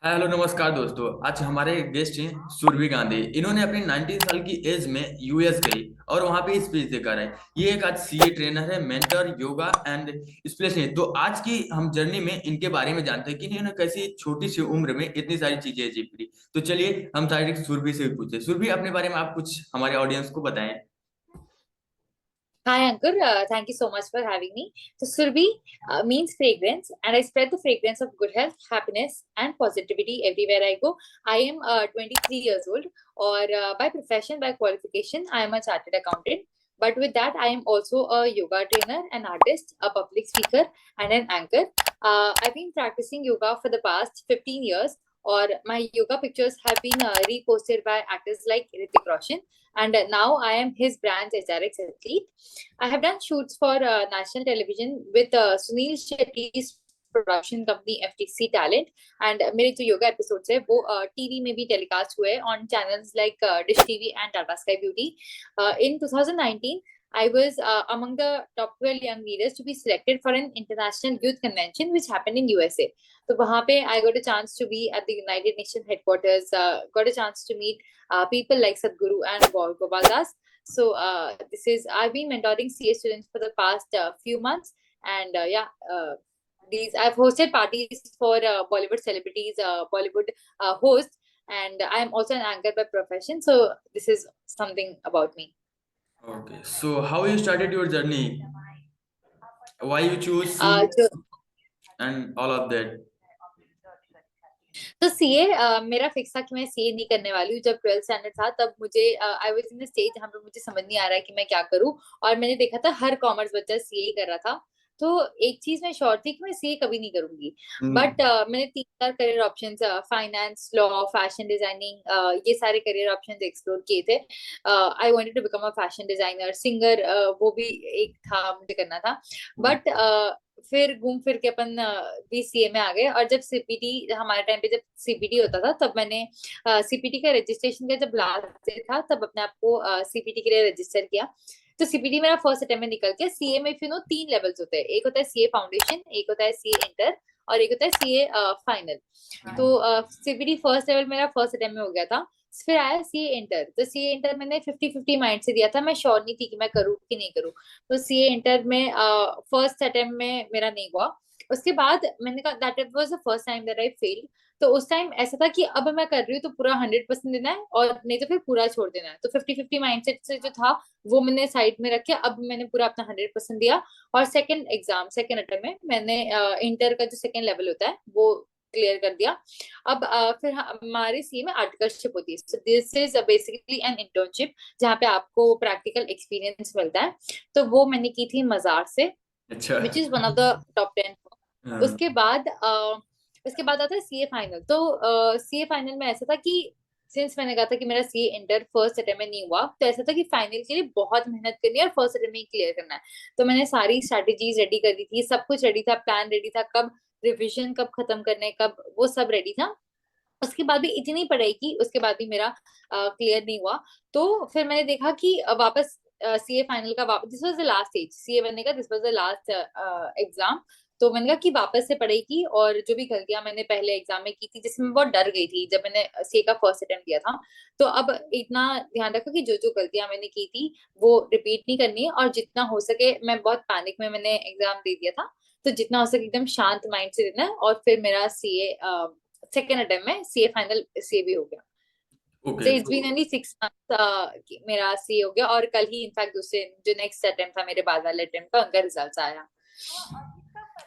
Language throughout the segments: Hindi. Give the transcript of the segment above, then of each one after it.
हेलो नमस्कार दोस्तों। आज हमारे गेस्ट हैं सुरभि गांधी। इन्होंने अपनी 19 साल की एज में यूएस गई और वहां पे स्पीच देकर आए। ये एक आज सीए ट्रेनर है, मेंटर, योगा एंड स्पेशलिस्ट। तो आज की हम जर्नी में इनके बारे में जानते हैं कि इन्होंने कैसी छोटी सी उम्र में इतनी सारी चीजें अचीव करी। तो चलिए हम डायरेक्ट सुरभि से पूछते हैं। सुरभि, अपने बारे में आप कुछ हमारे ऑडियंस को बताएं। Hi, Ankur. Thank you so much for having me. So, Surbi means fragrance, and I spread the fragrance of good health, happiness, and positivity everywhere I go. I am 23 years old, or by profession, by qualification, I am a chartered accountant. But with that, I am also a yoga trainer, an artist, a public speaker, and an anchor. I've been practicing yoga for the past 15 years, or my yoga pictures have been reposted by actors like Hrithik Roshan. And now I am his brand's HRX athlete. I have done shoots for national television with Sunil Shetty's production company FTC talent and मेरे जो योगा एपिसोड्स है वो टीवी में भी टेलीकास्ट हुए on channels like dish TV and Tata sky beauty in 2019. I was among the top 12 young leaders to be selected for an international youth convention which happened in USA. So वहाँ पे I got a chance to be at the United Nations headquarters, got a chance to meet people like Sadhguru and Gopal Das. So this is I've been mentoring CA students for the past few months, and these I've hosted parties for Bollywood celebrities, Bollywood hosts, and I'm also an anchor by profession. So this is something about me. Okay, so how you started your journey? Why you choose C जो and all of that? तो सीए मेरा फिक्स था कि मैं सीए नहीं करने वाली हूँ. जब 12th स्टैंडर्ड था तब मुझे I was in the stage जहाँ पे मुझे समझ नहीं आ रहा है कि मैं क्या करूँ. और मैंने देखा था हर कॉमर्स बच्चा सीए कर रहा था. तो एक चीज मैं श्योर थी कि मैं सीए कभी नहीं करूंगी. बट मैंने 3 4 career options, finance, law, fashion designing, ये सारे करियर ऑप्शंस एक्सप्लोर किए थे. I wanted to become a fashion designer, singer, वो भी एक था मुझे करना था. बट फिर घूम फिर के अपन भी सीए में आ गए. और जब सीपीटी हमारे टाइम पे जब सीपीटी होता था तब मैंने सीपीटी का रजिस्ट्रेशन का जब लास्ट डे था तब अपने आप को सीपीटी के लिए रजिस्टर किया. तो सीपीटी मेरा फर्स्ट अटेम्प्ट में निकल गया. सीए में फिर 3 लेवल्स होते हैं. एक होता है सीए फाउंडेशन, एक होता है सीए इंटर, और एक होता है सीए फाइनल. तो सीपीटी फर्स्ट लेवल मेरा फर्स्ट अटेम्प्ट में हो गया था. फिर आया सीए इंटर. तो सीए इंटर मैंने 50-50 माइंड से दिया था. मैं श्योर नहीं थी कि मैं करूँ कि नहीं करूँ. तो सीए इंटर में फर्स्ट अटेम्प्ट में मेरा नहीं हुआ. उसके बाद मैंने कहा that it was the first time that I failed. तो उस टाइम ऐसा था कि अब मैं कर रही हूँ तो पूरा 100% देना है, और नहीं तो फिर पूरा छोड़ देना है. तो 50-50 माइंडसेट से जो था वो मैंने साइड में रखे. अब मैंने पूरा अपना 100% दिया. और सेकंड अटेम्प्ट में मैंने इंटर का जो सेकंड लेवल होता है वो क्लियर कर दिया. अब फिर हमारे सी में आर्टिकलशिप होती है. सो this is basically an internship जहाँ पे आपको प्रैक्टिकल एक्सपीरियंस मिलता है. तो वो मैंने की थी मजार से, अच्छा। Which is one of the top 10. हाँ। उसके बाद उसके बाद आता है सीए फाइनल. तो सीए फाइनल में ऐसा था कि सिंस मैंने कहा था कि मेरा सीए इंटर फर्स्ट अटेम्प्ट में नहीं हुआ, तो ऐसा था कि फाइनल के लिए बहुत मेहनत करनी है और फर्स्ट अटेम्प्ट में क्लियर करना है. तो मैंने सारी स्ट्रेटेजीज रेडी कर दी थी, सब कुछ रेडी था, प्लान रेडी था, कब रिविजन कब खत्म करने कब, वो सब रेडी था. उसके बाद भी इतनी पढ़ाई की, उसके बाद भी मेरा क्लियर नहीं हुआ. तो फिर मैंने देखा कि वापस सीए फाइनल का वापस, this was the last stage CA बनने का, this was the last exam. तो मैंने कहा कि वापस से पढ़ाई की, और जो भी गलतियां मैंने पहले एग्जाम में की थी जिसमें मैं बहुत डर गई थी जब मैंने सीए का फर्स्ट अटेम्प्ट दिया था, तो अब इतना ध्यान रखा कि जो जो गलतियां मैंने की थी वो रिपीट नहीं करनी है. और जितना हो सके, मैं बहुत पैनिक में मैंने एग्जाम दे दिया था, तो जितना हो सके एकदम शांत माइंड से देना है. और फिर मेरा सीए सेकेंड अटेम्प्ट में सीए फाइनल सीए भी हो गया. ओके सो इट्स तो बीन ओनली 6 मंथ्स मेरा सीए हो गया. और कल ही इनफैक्ट दूसरे जो नेक्स्ट अटेम्प्ट था मेरे बाद वाले अटेम्प्ट का, उनका रिजल्ट आया.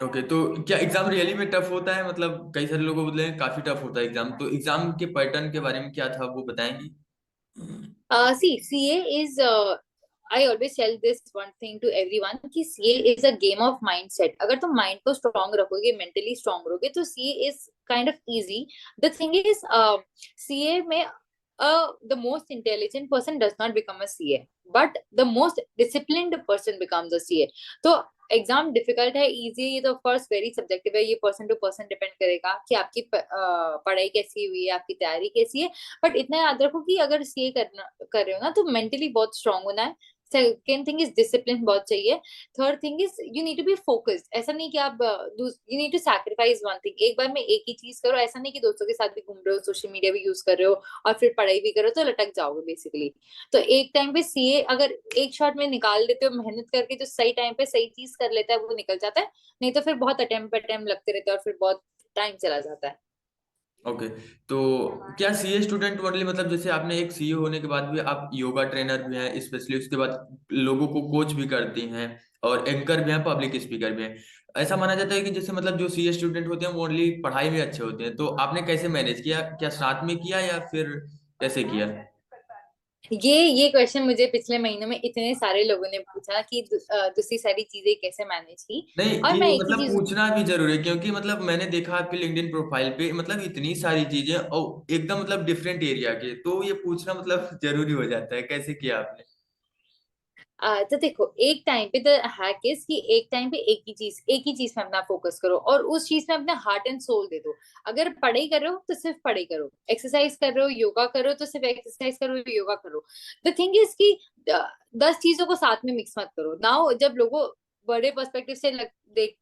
ओके, तो क्या एग्जाम रियली में टफ होता है? मतलब कई सारे लोगों बोलते हैं काफी टफ होता है एग्जाम। तो एग्जाम के पैटर्न के बारे में क्या था वो बताएंगी? See, CA is. I always tell this one thing to everyone कि CA is a game of mindset. अगर तुम माइंड को स्ट्रॉन्ग रखोगे, मेंटली स्ट्रॉन्ग रहोगे, तो CA is kind of easy. The thing is, CA में the most intelligent person does not become a CA, but the most disciplined person becomes a CA. तो एग्जाम डिफिकल्ट है, इजी है, ये तो ऑफ कोर्स वेरी सब्जेक्टिव है. ये पर्सन टू पर्सन डिपेंड करेगा कि आपकी पढ़ाई कैसी हुई है, आपकी तैयारी कैसी है. बट इतना याद रखो कि अगर सीए कर रहे हो ना तो मेंटली बहुत स्ट्रांग होना है. सेकेंड थिंग इज डिसिप्लिन बहुत चाहिए। Third thing is you need to be focused. ऐसा नहीं कि आप you need to sacrifice one thing. एक बार में एक ही चीज करो, ऐसा नहीं कि दोस्तों के साथ भी घूम रहे हो, सोशल मीडिया भी यूज कर रहे हो और फिर पढ़ाई भी करो, तो लटक जाओगे बेसिकली। तो एक टाइम पे सीए अगर एक शॉट में निकाल लेते हो मेहनत करके, जो सही टाइम पे सही चीज कर लेता है वो निकल जाता है। नहीं तो फिर बहुत अटेम्प्ट लगते रहते हैं और फिर बहुत टाइम चला जाता है। ओके। तो क्या सीए स्टूडेंट ओनली, मतलब जैसे आपने एक सीए होने के बाद भी आप योगा ट्रेनर भी हैं स्पेशली, उसके बाद लोगों को कोच भी करती हैं और एंकर भी हैं, पब्लिक स्पीकर भी हैं। ऐसा माना जाता है कि जैसे मतलब जो सीए स्टूडेंट होते हैं वो ओनली पढ़ाई में अच्छे होते हैं, तो आपने कैसे मैनेज किया, क्या साथ में किया या फिर कैसे किया? ये क्वेश्चन मुझे पिछले महीनों में इतने सारे लोगों ने पूछा कि दूसरी सारी चीजें कैसे मैनेज की। नहीं, और ये मैं एक ही मतलब चीज। पूछना भी जरूरी है क्योंकि मतलब मैंने देखा आपके लिंक्डइन प्रोफाइल पे मतलब इतनी सारी चीजें और एकदम मतलब डिफरेंट एरिया के, तो ये पूछना मतलब जरूरी हो जाता है, कैसे किया आपने? तो देखो, एक टाइम पे द हैक इज कि एक टाइम पे एक ही चीज में अपना फोकस करो और उस चीज में अपना हार्ट एंड सोल दे दो। अगर पढ़ाई कर रहे हो तो सिर्फ पढ़ाई करो, एक्सरसाइज कर रहे हो योगा करो तो सिर्फ एक्सरसाइज करो योगा करो। द थिंग इज कि 10 चीजों को साथ में मिक्स मत करो। नाउ जब लोगों बड़े पर्सपेक्टिव से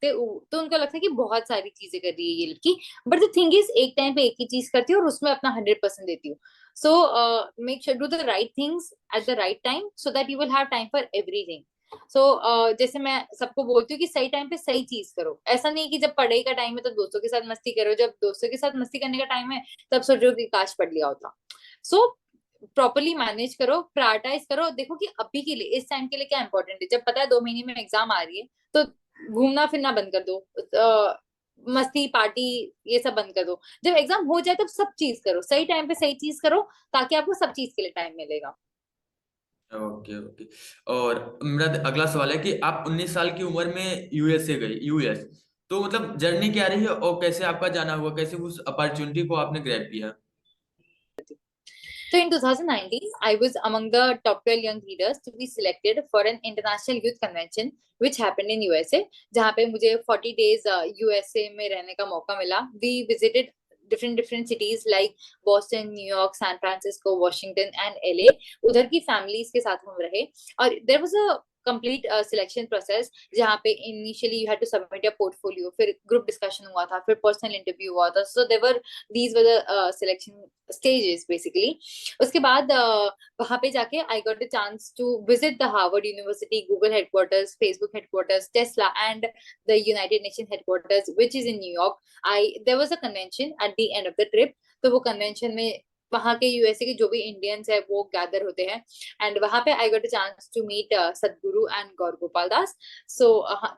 तो उनको लगता है कि बहुत सारी चीजें कर रही है ये लड़की। बट द थिंग इज एक टाइम पे एक ही चीज करती हूँ और उसमें अपना 100% देती हूँ। So make sure do the right things at the right time so that you will have time for everything. So जैसे मैं सबको बोलती हूँ कि सही टाइम पे सही चीज करो। ऐसा नहीं कि जब पढ़ाई का टाइम है तो दोस्तों के साथ मस्ती करो, जब दोस्तों के साथ मस्ती करने का टाइम है तब सोचो कि काश पढ़ लिया होता। सो प्रॉपरली मैनेज करो, प्रायोरिटाइज करो, देखो कि अभी के लिए इस टाइम के लिए क्या इंपॉर्टेंट है। जब पता है 2 महीने में एग्जाम आ रही है तो घूमना फिरना बंद कर दो, मस्ती पार्टी ये सब बंद कर दो। जब एग्जाम हो जाए तब सब चीज करो, सही टाइम पे सही चीज करो, ताकि आपको सब चीज के लिए टाइम मिलेगा। Okay okay. और मेरा अगला सवाल है कि आप 19 साल की उम्र में यूएसए गई, यूएस, तो मतलब जर्नी क्या रही है और कैसे आपका जाना हुआ, कैसे उस अपॉर्चुनिटी को आपने ग्रैब किया? So in 2019, I was among the top 12 young leaders to be selected for an international youth convention which happened in USA, जहाँ पे मुझे 40 days USA में रहने का मौका मिला। We visited different cities like Boston, New York, San Francisco, Washington and LA। उधर की families के साथ हम रहे और there was a complete selection process जहाँ पे initially you had to submit your portfolio, फिर group discussion हुआ था, फिर personal interview हुआ था। So there were these were the selection stages basically। उसके बाद वहां पे जाके I got the chance to visit the Harvard university, Google headquarters, Facebook headquarters, Tesla and the United Nation headquarters which is in New York. I there was a convention at the end of the trip. तो वो कन्वेंशन में वहां के यूएसए के जो भी इंडियंस है वो गैदर होते हैं। एंड वहां पे I got a chance to meet Sadhguru and Gaur Gopal Das. So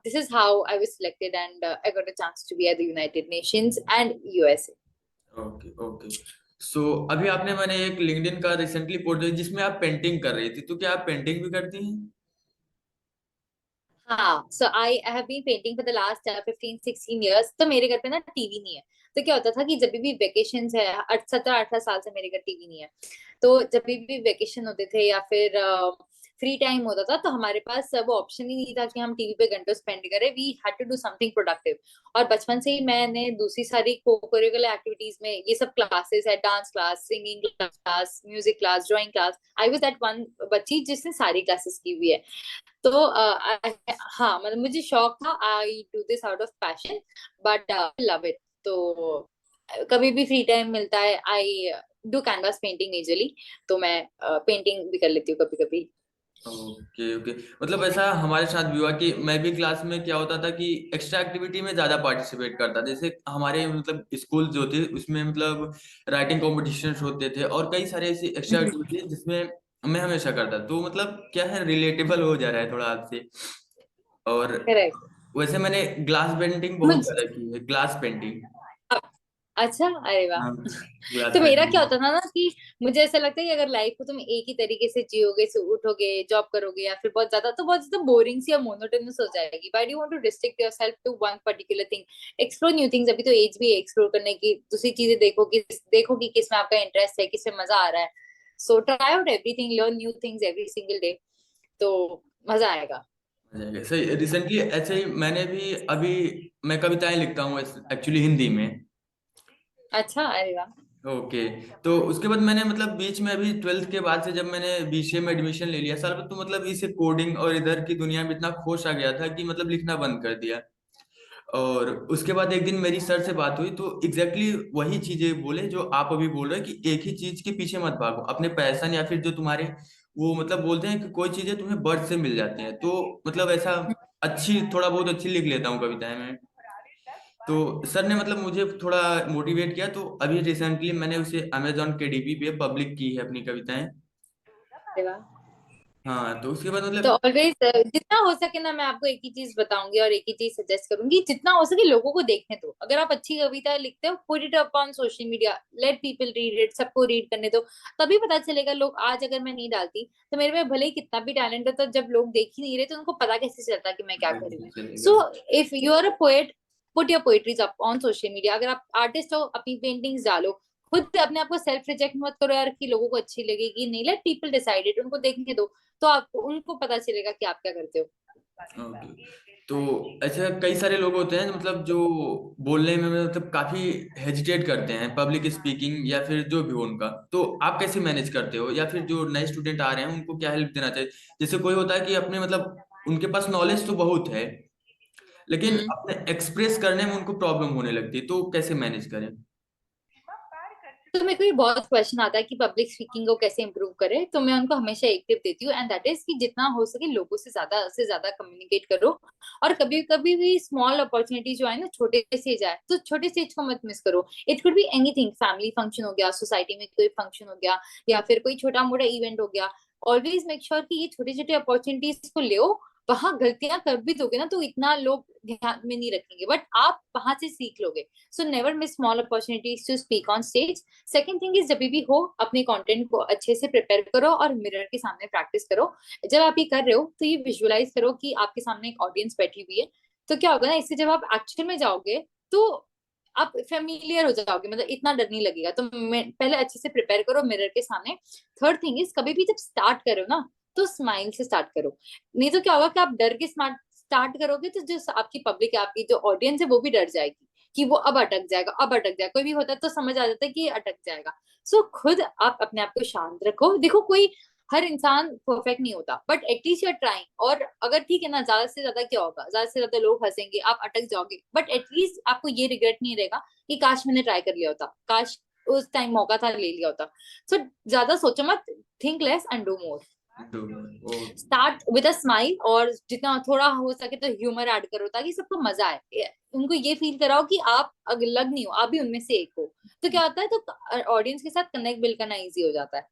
this is how I was selected and I got a chance to be at the United Nations and USA. Okay okay. So अभी आपने, मैंने एक लिंक्डइन का रिसेंटली पोस्ट देखा जिसमें आप पेंटिंग कर रही थी, तो क्या आप पेंटिंग भी करती हैं? हाँ, so I have been painting for the last 15-16 years। तो मेरे घर पे ना टीवी नहीं है। तो क्या होता था कि जब भी वेकेशन है, 17-18 साल से मेरे घर टीवी नहीं है। तो जब भी वेकेशन होते थे या फिर फ्री टाइम होता था तो हमारे पास वो ऑप्शन ही नहीं था कि हम टीवी पे घंटों स्पेंड करें। We had to do something productive. और बचपन से ही मैंने दूसरी सारी को करिकुलर एक्टिविटीज में ये सब क्लासेस है, dance class, singing class, music class, drawing class. I was that one बच्ची जिसने सारी क्लासेस की हुई है। तो हाँ, मतलब मुझे शौक था, I do this out of passion but love it. तो कभी भी फ्री टाइम मिलता है I do canvas painting majorly. तो मैं पेंटिंग भी कर लेती हूँ कभी कभी। Okay okay. मतलब ऐसा हमारे साथ भी हुआ कि मैं भी क्लास में क्या होता था कि एक्स्ट्रा एक्टिविटी में ज्यादा पार्टिसिपेट करता था। जैसे हमारे मतलब स्कूल जो थे उसमें मतलब राइटिंग कॉम्पिटिशन्स होते थे और कई सारे ऐसी एक्स्ट्रा एक्टिविटी जिसमें मैं हमेशा करता, तो मतलब क्या है, रिलेटेबल हो जा रहा है थोड़ा आपसे। और करेक्ट। वैसे मैंने ग्लास पेंटिंग बहुत मुझे ज्यादा की है, ग्लास पेंटिंग। अच्छा, अरे वाह। हाँ, ग्लास तो मेरा क्या पेंटिंग। होता था ना कि मुझे ऐसा लगता है कि अगर लाइफ को तुम एक ही तरीके से जियोगे, से उठोगे, जॉब करोगे या फिर बहुत ज्यादा बोरिंग सी या मोनोटोनस हो जाएगी। Why do you want to restrict yourself to one particular thing? Explore new things. अभी तो एज भी है एक्सप्लोर करने की, दूसरी चीजें देखो कि किस में आपका इंटरेस्ट है, किस में मजा आ रहा है। So try out everything, learn new things every single day. तो मजा आएगा। हो जाएगा सही। रिसेंटली ऐसे ही मैंने भी अभी, मैं कविताएं लिखता हूँ एक्चुअली हिंदी में। अच्छा, अरे वाह। ओके। तो उसके बाद मैंने मतलब बीच में अभी 12th के बाद से जब मैंने बीसीए में एडमिशन ले लिया साल में, तो मतलब इसे कोडिंग और इधर की दुनिया में इतना खोश आ गया था कि मतलब लिखना बंद कर दिया। और उसके बाद एक दिन मेरी सर से बात हुई, तो एग्जैक्टली वही चीजें बोले जो आप अभी बोल रहे हैं कि एक ही चीज के पीछे मत भागो, अपने पैशन या फिर जो तुम्हारे वो मतलब बोलते हैं कि कोई चीजें तुम्हें बर्थ से मिल जाती हैं, तो मतलब ऐसा अच्छी थोड़ा बहुत अच्छी लिख लेता हूँ कविताएं मैं। तो सर ने मतलब मुझे थोड़ा मोटिवेट किया, तो अभी रिसेंटली मैंने उसे अमेजोन के डीबी पे पब्लिक की है अपनी कविताएं। अरे वाह। हाँ, तो उसके बाद तो मतलब ऑलवेज जितना हो सके ना, मैं आपको एक ही चीज बताऊंगी और एक ही चीज सजेस्ट करूंगी, जितना हो सके लोगों को देखने दो। अगर आप अच्छी कविता लिखते हो, put it up on social media, let people read it, सबको रीड करने दो। तभी पता चलेगा लोग। आज अगर मैं नहीं डालती तो मेरे में भले ही कितना भी टैलेंट हो, तो जब लोग देख ही नहीं रहे तो उनको पता कैसे चलता कि मैं क्या कर रही हूँ। चलेगा। So if you are a poet, put your poetries up on social media. अगर आप आर्टिस्ट हो, अपनी पेंटिंग्स डालो। खुद अपने आप को सेल्फ रिजेक्ट मत करो यार कि लोगों को अच्छी लगेगी नहीं। लेट पीपल डिसाइड इट, उनको देखने दो। तो आपको उनको पता चलेगा कि आप क्या करते हो। ओके। तो ऐसे कई सारे लोग होते हैं मतलब जो बोलने में मतलब काफी हेजिटेट करते हैं, पब्लिक स्पीकिंग या फिर जो भी हो उनका, तो आप कैसे मैनेज करते हो, या फिर जो नए स्टूडेंट आ रहे हैं उनको क्या हेल्प देना चाहिए? जैसे कोई होता है कि अपने मतलब उनके पास नॉलेज तो बहुत है, लेकिन हम्म। अपने एक्सप्रेस करने में उनको प्रॉब्लम होने लगती है, तो कैसे मैनेज करें? तो मेरे को ये बहुत क्वेश्चन आता है कि पब्लिक स्पीकिंग को कैसे इंप्रूव करें, तो मैं उनको हमेशा एक टिप देती हूँ, एंड दैट इज कि जितना हो सके लोगों से ज्यादा कम्युनिकेट करो। और कभी कभी भी स्मॉल अपॉर्चुनिटी जो है ना, छोटे से जाए तो छोटे स्टेज को मत मिस करो। It could be anything, family function हो गया, सोसाइटी में कोई फंक्शन हो गया, या फिर कोई छोटा मोटा इवेंट हो गया। ऑलवेज मेक श्योर कि ये छोटे छोटे अपॉर्चुनिटीज को ले। वहां गलतियां कर भी दोगे ना तो इतना लोग ध्यान में नहीं रखेंगे, बट आप वहां से सीख लोगे। So never miss small opportunities to speak on stage. Second thing is, जब भी हो अपने कंटेंट को अच्छे से प्रिपेयर करो और मिरर के सामने प्रैक्टिस करो। जब आप ये कर रहे हो तो ये विजुअलाइज करो कि आपके सामने एक ऑडियंस बैठी हुई है। तो क्या होगा ना, इससे जब आप एक्चुअल में जाओगे तो आप फेमिलियर हो जाओगे, मतलब इतना डर नहीं लगेगा। तो पहले अच्छे से प्रिपेयर करो मिरर के सामने। थर्ड थिंग इज, कभी भी जब स्टार्ट करो ना तो स्माइल से स्टार्ट करो। नहीं तो क्या होगा कि आप डर के स्मार्ट स्टार्ट करोगे तो जो आपकी पब्लिक है, आपकी जो ऑडियंस है, वो भी डर जाएगी कि वो अब अटक जाएगा, अब अटक जाएगा। कोई भी होता है तो समझ आ जाता है कि ये अटक जाएगा। सो खुद आप अपने आप को शांत रखो। देखो, कोई हर इंसान परफेक्ट नहीं होता, बट एटलीस्ट यूर ट्राइंग। और अगर ठीक है ना, ज्यादा से ज्यादा क्या होगा, ज्यादा से ज्यादा लोग हंसेंगे, आप अटक जाओगे, बट एटलीस्ट आपको ये रिग्रेट नहीं रहेगा कि काश मैंने ट्राई कर लिया होता, काश उस टाइम मौका था ले लिया होता। सो ज्यादा सोचो मत, think less and do more. तो ओ, स्टार्ट विद अ स्माइल, और जितना थोड़ा हो सके तो ह्यूमर ऐड करो ताकि सबको मजा आए। उनको ये फील कराओ कि आप अलग नहीं हो, आप भी उनमें से एक हो। तो क्या होता है, तो ऑडियंस के साथ कनेक्ट बिल्ड करना इजी हो जाता है।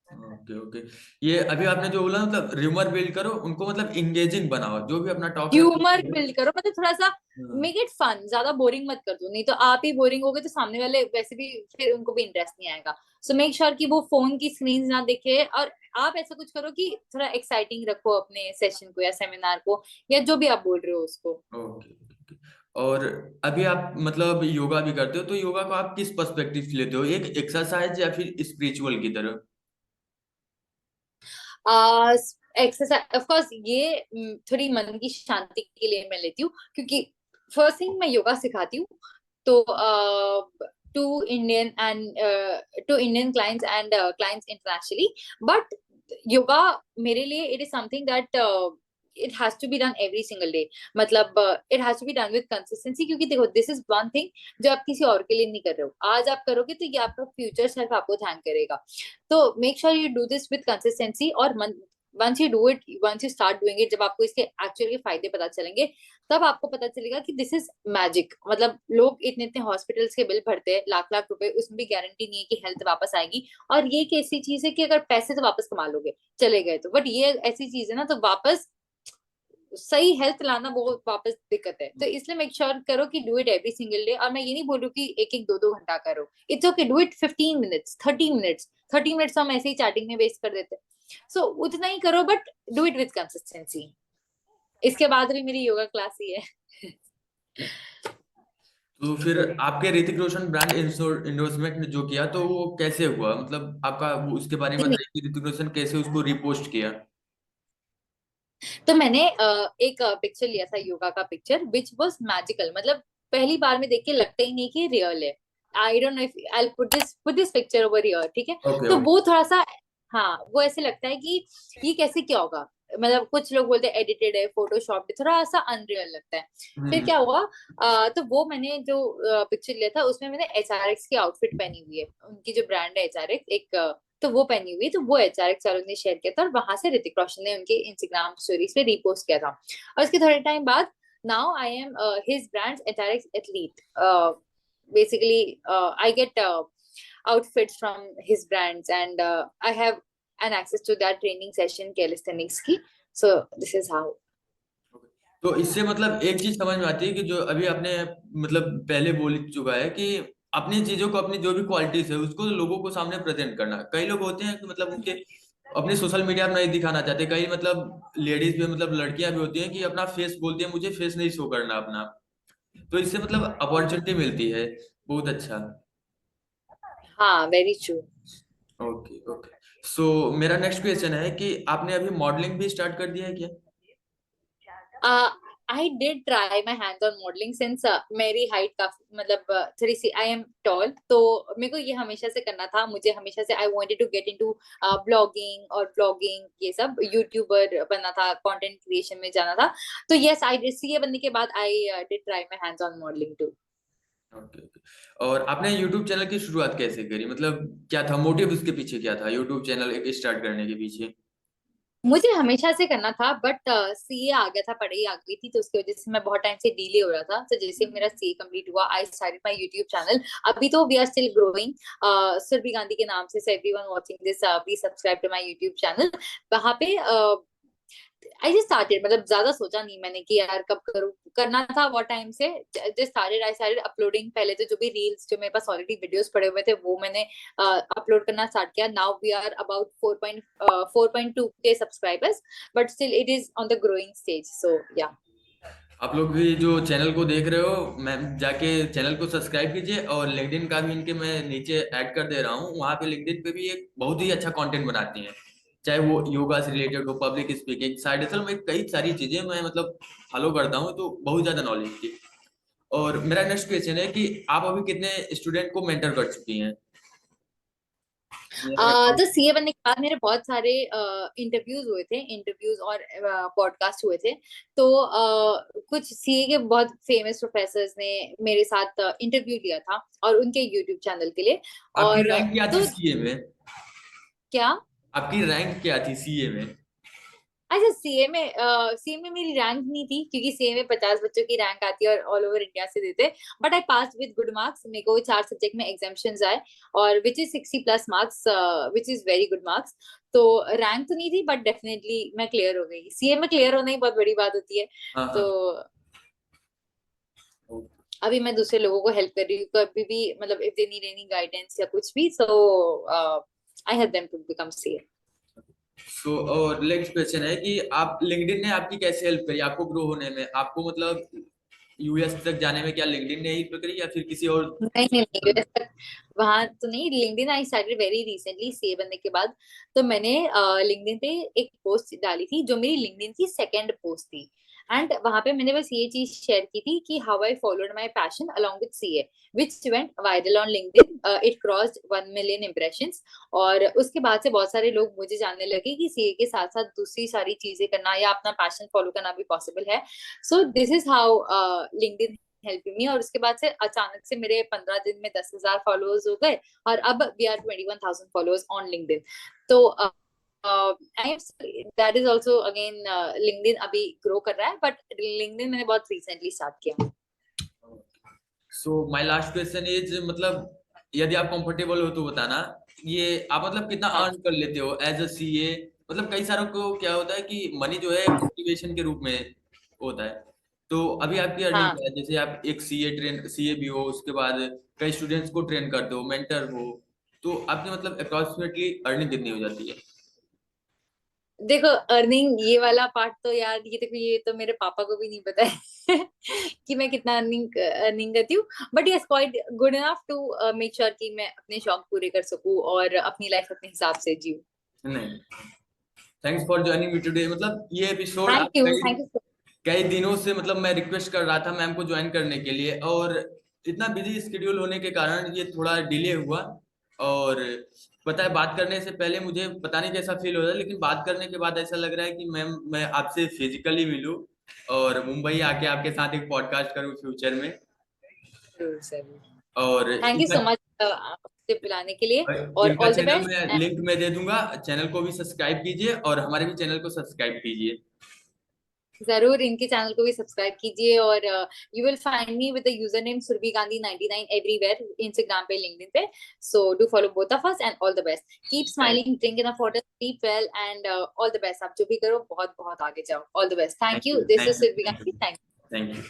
Okay okay. ये अभी आपने जो बोला मतलब र्यूमर बिल्ड करो, उनको मतलब इंगेजिंग बनाओ, जो भी अपना टॉक है ह्यूमर बिल्ड करो, मतलब थोड़ा सा हाँ, मेक इट फन, ज्यादा बोरिंग मत कर दो। नहीं तो आप ही बोरिंग हो गए तो सामने वाले वैसे भी फिर उनको भी इंटरेस्ट नहीं आएगा। सो मेक श्योर कि वो फोन की स्क्रीन ना देखे, और आप ऐसा कुछ करो कि थोड़ा एक्साइटिंग रखो अपने सेशन को या सेमिनार को, या जो भी आप बोल रहे हो उसको। Okay okay. और अभी आप मतलब योगा भी करते हो, तो योगा को आप किस पर्सपेक्टिव से लेते हो, एक एक्सरसाइज या फिर स्पिरिचुअल की तरह? एक्सरसाइज ऑफ कोर्स, ये थोड़ी मन की शांति के लिए मैं लेती हूँ, क्योंकि फर्स्ट थिंग मैं योगा सिखाती हूँ। तो to Indian and to Indian clients and clients internationally. But yoga मेरे लिए it is something that it has to be done every single day. मतलब it has to be done with consistency, क्योंकि देखो, दिस इज वन थिंग जो आप किसी और के लिए नहीं कर रहे हो। आज आप करोगे तो ये आपका फ्यूचर सेल्फ आपको थैंक करेगा। तो make sure you do this with consistency. और once you do it, once you start doing it, जब आपको इसके एक्चुअल के फायदे पता चलेंगे, तब आपको पता चलेगा कि दिस इज मैजिक। मतलब लोग इतने इतने हॉस्पिटल्स के बिल भरते हैं लाख लाख रुपए, उसमें भी गारंटी नहीं है कि हेल्थ वापस आएगी। और ये एक ऐसी चीज है कि अगर पैसे तो वापस कमा लोगे, चले गए तो, बट ये ऐसी चीज है ना, तो वापस सही हेल्थ लाना वो वापस दिक्कत है। तो इसलिए मेक श्योर करो कि do it every single day. और मैं ये नहीं बोलूँ कि एक एक दो दो घंटा करो, it's okay, do it 15 minutes, 30 minutes. 30 minutes हम ऐसे ही चैटिंग में वेस्ट कर देते हैं। सो उतना ही करो, but do it with consistency. इसके बाद भी मेरी योगा क्लास ही है। तो फिर आपके ऋतिक रोशन ब्रांड इंडोर्समेंट जो किया, तो वो कैसे हुआ, मतलब आपका वो उसके बारे में बताइए कि ऋतिक रोशन कैसे उसको रिपोस्ट किया? तो मैंने एक पिक्चर लिया था, योगा का पिक्चर, विच वॉज मैजिकल। मतलब पहली बार में देख के लगता ही नहीं कि रियल है। I don't know if I put this picture over here, ठीक है। ओके तो ओके। वो थोड़ा सा, हाँ, वो ऐसे लगता है कि ये कैसे क्या होगा, मतलब कुछ लोग बोलते हैं एडिटेड है, फोटोशॉप, थोड़ा सा अनरियल लगता है। फिर हम्म। क्या हुआ, तो वो मैंने जो पिक्चर लिया था उसमें मैंने एचआरएक्स की आउटफिट पहनी हुई है, उनकी जो ब्रांड है एचआरएक्स, एक तो वो पहनी हुई है, तो वो एचआरएक्स वालों ने शेयर किया था, और वहां से ऋतिक रोशन ने उनके इंस्टाग्राम स्टोरीज पे रीपोस्ट किया था। और उसके थोड़े टाइम बाद, now I am his brand HRX athlete, basically I get outfits from his brands, and I have an access to that training session calisthenics की, so this is how. तो इससे मतलब एक चीज समझ में आती है कि जो अभी आपने मतलब पहले बोल चुका है कि अपनी चीजों को, अपनी जो भी क्वालिटीज है उसको लोगों को सामने प्रेजेंट करना। कई लोग होते हैं कि मतलब उनके अपने सोशल मीडिया में नहीं दिखाना चाहते, कई मतलब लेडीज भी मतलब लड़कियां भी होती हैं कि अपना फेस बोलती है, मुझे फेस नहीं शो करना अपना। तो इससे मतलब अपॉर्चुनिटी मिलती है। बहुत अच्छा। हाँ, very true. Okay okay. So मेरा नेक्स्ट क्वेश्चन है कि आपने अभी मॉडलिंग भी स्टार्ट कर दिया है क्या? आई did try my hands on modelling since मेरी हाइट काफी, मतलब थोड़ी सी आई एम टॉल, तो मेरे को ये हमेशा से करना था, मुझे हमेशा से I wanted to get into blogging और ब्लॉगिंग, ये सब यूट्यूबर बनना था, कंटेंट क्रिएशन में जाना था। तो यस, आई डिड, सीए बनने के बाद I did try my hands on modelling too. Okay okay. और आपने यूट्यूब चैनल की शुरुआत कैसे करी, मतलब क्या था मोटिव, उसके पीछे क्या था यूट्यूब चैनल एक स्टार्ट करने के पीछे? मुझे हमेशा से करना था, बट सीए आ गया था, पढ़ाई आ गई थी, तो उसकी वजह से मैं बहुत टाइम से डिले हो रहा था। तो जैसे मेरा सीए कंप्लीट हुआ, I started my YouTube channel. अभी तो we are still growing, Surabhi Gandhi के नाम से, so everyone watching this please subscribe to my YouTube channel. वहां पे आई जस्ट स्टार्टेड, मतलब ज्यादा सोचा नहीं मैंने कि यार कब करूँ, करना था बहुत टाइम से। Just started, I started uploading. पहले तो जो भी रील्स, जो मेरे पास ऑलरेडी वीडियोस पड़े हुए थे, वो मैंने अपलोड करना स्टार्ट किया। Now we are about 4.2 K subscribers, but still it is on the growing stage, so yeah. आप लोग भी जो चैनल को देख रहे हो, मैं जाके चैनल को सब्सक्राइब कीजिए, और लिंक्डइन का भी इनके मैं नीचे ऐड कर दे रहा हूँ। वहाँ पे लिंक्डइन पे भी एक बहुत ही अच्छा कंटेंट बनाती हैं, चाहे वो योगा से रिलेटेड हो, पब्लिक स्पीकिंग, साइड असल में कई सारी चीजें मैं मतलब फॉलो करता हूँ, तो बहुत ज्यादा नॉलेज थी। और मेरा नेक्स्ट क्वेश्चन है कि आप अभी कितने स्टूडेंट को मेंटर कर चुकी हैं? तो सीए बनने के बाद मेरे बहुत सारे इंटरव्यूज हुए थे, इंटरव्यूज और पॉडकास्ट हुए थे। तो कुछ सीए के बहुत फेमस प्रोफेसर्स ने मेरे साथ इंटरव्यू लिया था, और उनके यूट्यूब चैनल के लिए। आपकी और रैंक क्या थी तो सीए में? क्या, आपकी रैंक क्या थी सीए में? अच्छा, सीए में मेरी रैंक नहीं थी, क्योंकि सीए में 50 बच्चों की रैंक आती है और ऑल ओवर इंडिया से देते। But I pass with good marks, मेरे को 4 सब्जेक्ट में एग्जाम्पशंस आए, और which is 60+ marks, which is very good marks. तो रैंक तो नहीं थी, बट डेफिनेटली मैं क्लियर हो गई। सीए में क्लियर होना ही बहुत बड़ी बात होती है। हाँ तो हाँ। अभी मैं दूसरे लोगों को हेल्प कर रही हूँ, कभी भी मतलब if they need any guidance या कुछ भी, so I help them to become CA. So और नेक्स्ट क्वेश्चन है कि आप लिंक्डइन ने आपकी कैसे हेल्प करी आपको ग्रो होने में, आपको मतलब यूएस तक जाने में? क्या लिंक्डइन ने हेल्प करी या फिर किसी और? नहीं नहीं नहीं, यूएस तक वहां तो नहीं। LinkedIn I started very recently CA बनने के बाद। तो मैंने लिंक्डइन पे एक पोस्ट डाली थी, जो मेरी लिंक्डइन की सेकंड पोस्ट थी। एंड वहां पे मैंने बस ये चीज शेयर की थी कि how I followed my passion along with CA, which went viral on LinkedIn. It crossed 1 million impressions. और उसके बाद से बहुत सारे लोग मुझे जानने लगे कि सीए के साथ साथ दूसरी सारी चीजें करना या अपना पैशन फॉलो करना भी पॉसिबल है। सो this is how LinkedIn help me. और उसके बाद से अचानक से मेरे 15 दिन में 10,000 फॉलोअर्स हो गए, और अब we are 21,000 followers on LinkedIn. तो I that is also again, LinkedIn अभी ग्रो कर रहा है, बट लिंक्डइन मैंने बहुत रिसेंटली स्टार्ट किया। So my last question is मतलब यदि आप कंफर्टेबल हो तो बताना, ये आप मतलब कितना हाँ अर्न कर लेते हो एज अ सीए? मतलब कई सारों को क्या होता है कि मनी जो है मोटिवेशन के रूप में होता है। तो अभी आपकी अर्निंग हाँ। क्या है? जैसे आप एक सीए भी हो, उसके बाद कई स्टूडेंट्स को ट्रेन करते हो, मेंटर हो, तो आपकी मतलब अप्रोक्सीमेटली अर्निंग कितनी हो जाती है? देखो, अर्निंग ये वाला पार्ट तो यार, ये देखो, ये तो मेरे पापा को भी नहीं पता है कि मैं कितना अर्निंग अर्निंग करती हूँ। But yes, quite good enough to make sure कि मैं अपने शौक पूरे कर सकूं और अपनी लाइफ अपने हिसाब से जीऊं। नहीं। Thanks for joining me today. मतलब ये एपिसोड थैंक आप यू, कई थैंक यू। कई दिनों से मतलब मैं रिक्वेस्ट कर रहा था मैम को ज्वाइन करने के लिए, और इतना बिजी स्केड्यूल होने के कारण ये थोड़ा डिले हुआ। और पता है, बात करने से पहले मुझे पता नहीं कैसा फील हो रहा है, लेकिन बात करने के बाद ऐसा लग रहा है कि मैं आपसे फिजिकली मिलूं और मुंबई आके आपके साथ एक पॉडकास्ट करूं फ्यूचर में। जरूर जरूर। और थैंक यू इनका सो मच आपसे बुलाने के लिए, और इनका ऑल द चैनल मैं बेस्ट। लिंक में दे दूंगा, चैनल को भी सब्सक्राइब कीजिए और हमारे भी चैनल को सब्सक्राइब कीजिए। जरूर इनके चैनल को भी सब्सक्राइब कीजिए, और you will find me with the user name Surabhi Gandhi 99 everywhere, Instagram पे, लिंक्डइन पे। So do follow both of us, and all the best. Keep thank smiling, drink enough water, sleep well, and all the best. आप जो भी करो बहुत बहुत आगे जाओ। All the best. Thank thank you. You this is thank you Surabhi thank Gandhi. You thank thank you.